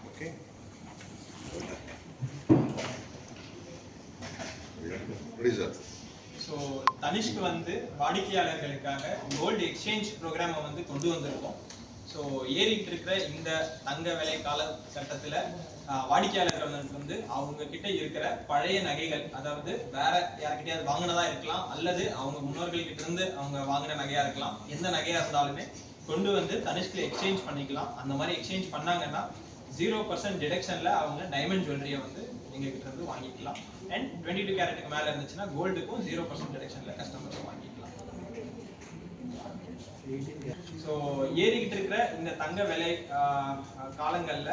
Okay. So தனிஷ்க்கு வந்து வாடிக்கையாளர்களுக்காக gold exchange ப்ரோக்ராமை வந்து கொண்டு வந்திருக்கோம். ஸோ ஏறிட்டு இருக்கிற இந்த தங்க விலை காலகட்டத்தில் வாடிக்கையாளர்கள் வந்து அவங்க கிட்ட இருக்கிற பழைய நகைகள், அதாவது வேற யார்கிட்டயாவது வாங்கினதா இருக்கலாம், அல்லது அவங்க முன்னோர்கள் கிட்ட இருந்து அவங்க வாங்கின நகையா இருக்கலாம், எந்த நகையா இருந்தாலுமே கொண்டு வந்து தனிஷ்கில் எக்ஸ்சேஞ்ச் பண்ணிக்கலாம். அந்த மாதிரி எக்ஸ்சேஞ்ச் பண்ணாங்கன்னா 0% டிடக்ஷன்ல அவங்க டைமண்ட் ஜுவல்லரியை வந்து எங்ககிட்ட இருந்து வாங்கிக்கலாம். அண்ட் 22 கேரட்டுக்கு மேல இருந்துச்சுன்னா கோல்டுக்கும் 0% டிடக்ஷன்ல கஸ்டமர்ஸ் வாங்கிக்கலாம். ஸோ ஏறிக்கிட்டு இருக்கிற இந்த தங்க விலை காலங்கள்ல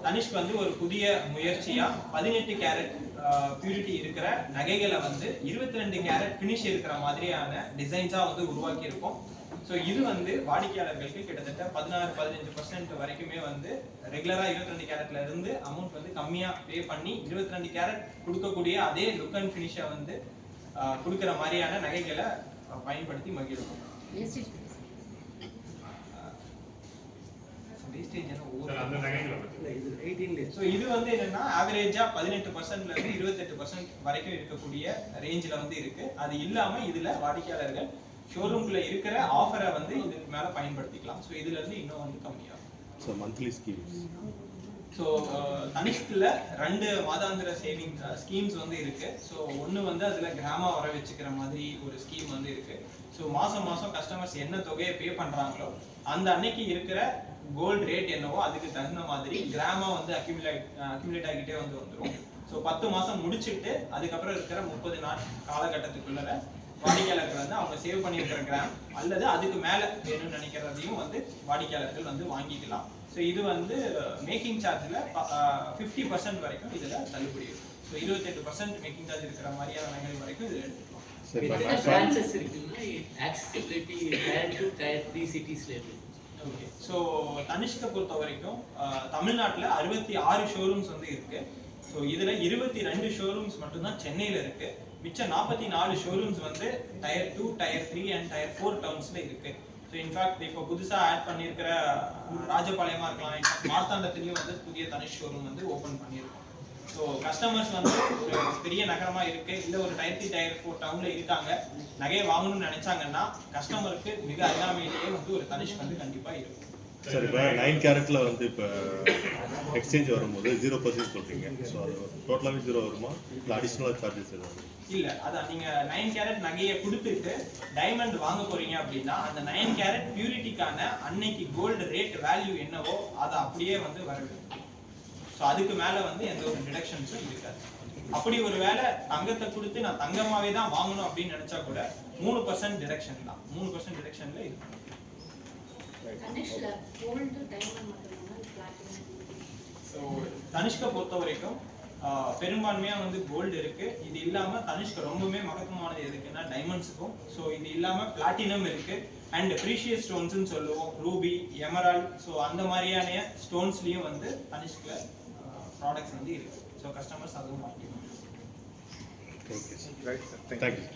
தனிஷ்க் வந்து ஒரு புதிய முயற்சியா 18 கேரட் பியூரிட்டி இருக்கிற நகைகளை வந்து 22 கேரட் ஃபினிஷ் இருக்கிற மாதிரியான டிசைன்ஸா வந்து உருவாக்கி இருக்கோம். ஸோ இது வந்து வாடிக்கையாளர்களுக்கு கிட்டத்தட்ட 16-15% வரைக்குமே வந்து ரெகுலரா 22 கேரட்ல இருந்து அமௌண்ட் வந்து கம்மியா பே பண்ணி 22 கேரட் கொடுக்கக்கூடிய அதே லுக் அண்ட் ஃபினிஷை வந்து கொடுக்குற மாதிரியான நகைகளை பயன்படுத்தி மகிழ்வோம். இது வந்து என்னன்னா ஆவரேஜா 18% இருந்து 28% வரைக்கும் இருக்கக்கூடிய ரேஞ்சில் வந்து இருக்கு. அது இல்லாம இதுல வாடிக்கையாளர்கள் ஷோரூம்ல இருக்கிற ஆஃபரை வந்து இதுக்கு மேல பயன்படுத்திக்கலாம். ஸோ இதுல இருந்து இன்னும் வந்து கம்மியாகும். So monthly schemes. ஸோ தனிஷ்கில் 2 மாதாந்திர சேவிங் ஸ்கீம்ஸ் வந்து இருக்கு. ஸோ ஒன்று வந்து அதுல கிராமா வர வச்சுக்கிற மாதிரி ஒரு ஸ்கீம் வந்து இருக்கு. ஸோ மாசம் மாசம் கஸ்டமர்ஸ் என்ன தொகையை பே பண்றாங்களோ அந்த அன்னைக்கு இருக்கிற கோல்டு ரேட் என்னவோ அதுக்கு தகுந்த மாதிரி கிராமா வந்து அக்யூமுலேட் ஆகிட்டே வந்து வந்துடும். ஸோ 10 மாசம் முடிச்சுட்டு அதுக்கப்புறம் இருக்கிற 30 நாள் காலகட்டத்துக்குள்ள வாடிக்கையாளர்கள் வந்து அவங்க சேவ் பண்ணியிருக்கிற கிராம் அல்லது அதுக்கு மேல வேணும்னு நினைக்கிறதையும் வந்து வாடிக்கையாளர்கள் வந்து வாங்கிக்கலாம். ஸோ இது வந்து மேக்கிங் சார்ஜில் 50% வரைக்கும் இதுல தள்ளுபடி இருக்கும். ஸோ 28% மேக்கிங் சார்ஜ் இருக்கிற மாதிரியான நகை வரைக்கும் இதில் எடுத்துக்கலாம். ஓகே. ஸோ தனிஷ்கை பொறுத்த வரைக்கும் தமிழ்நாட்டில் 66 ஷோரூம்ஸ் வந்து இருக்கு. ஸோ இதுல 22 ஷோரூம்ஸ் மட்டும்தான் சென்னையில இருக்கு. மிச்சம் 44 ஷோரூம்ஸ் வந்து டயர் 2, டயர் 3 அண்ட் டயர் 4 டவுன்ஸ்ல இருக்கு. ஸோ இன்ஃபேக்ட் இப்போ புதுசா ஆட் பண்ணியிருக்கிற ராஜபாளையமா இருக்கலாம், மார்த்தாண்டத்துலயும் வந்து புதிய தனிஷ் ஷோரூம் வந்து ஓபன் பண்ணியிருக்கோம். ஸோ கஸ்டமர்ஸ் வந்து ஒரு பெரிய நகரமா இருக்கு, இல்ல ஒரு டயர் 3, டயர் 4 டவுன்ல இருக்காங்க, நகையை வாங்கணும்னு நினைச்சாங்கன்னா கஸ்டமருக்கு மிக அருகாமையிலேயே வந்து ஒரு தனிஷ் வந்து கண்டிப்பா இருக்கும். சார் இப்போ 9 கேரட்ல வந்து இப்போ எக்ஸ்சேஞ்ச் வரும்போது 0% சொல்றீங்க. ஸோ அது டோட்டலாகவே 0 வருமா, இல்லை அடிஷ்னலாக சார்ஜஸ் எதாவது? இல்ல, அதான் நீங்க 9 கேரட் நகையை கொடுத்துட்டு டைமண்ட் வாங்க போறீங்க அப்படின்னா அந்த 9 கேரட் பியூரிட்டிக்கான அன்னைக்கு கோல்டு ரேட் வேல்யூ என்னவோ அதை அப்படியே வந்து வரது. ஸோ அதுக்கு மேல வந்து எந்த ஒரு டிடக்ஷன்ஸும் இருக்காது. அப்படி ஒரு வேலை தங்கத்தை கொடுத்து நான் தங்கமாவே தான் வாங்கணும் அப்படின்னு நினைச்சா கூட 3% டிடக்ஷன் தான். 3% டிடக்ஷன்ல இருக்கு. தனிஷ்கை பொறுத்த வரைக்கும் பெரும்பான்மையா வந்து கோல்டு இருக்கு. இது இல்லாம தனிஷ்கை ரொம்பவே மகத்துவமானது எதுக்குன்னா டைமண்ட்ஸுக்கும். ஸோ இது இல்லாம பிளாட்டினம் இருக்கு அண்ட் ப்ரீஷியஸ் ஸ்டோன்ஸ்ன்னு சொல்லுவோம், ரூபி, எமரால்ட். ஸோ அந்த மாதிரியான ஸ்டோன்ஸ்லயும் வந்து தனிஷ்கில் ப்ராடக்ட்ஸ் வந்து இருக்கு. ஸோ கஸ்டமர்ஸ் அதுவும் வாங்கிக்கணும். Okay sir, right sir, thank you.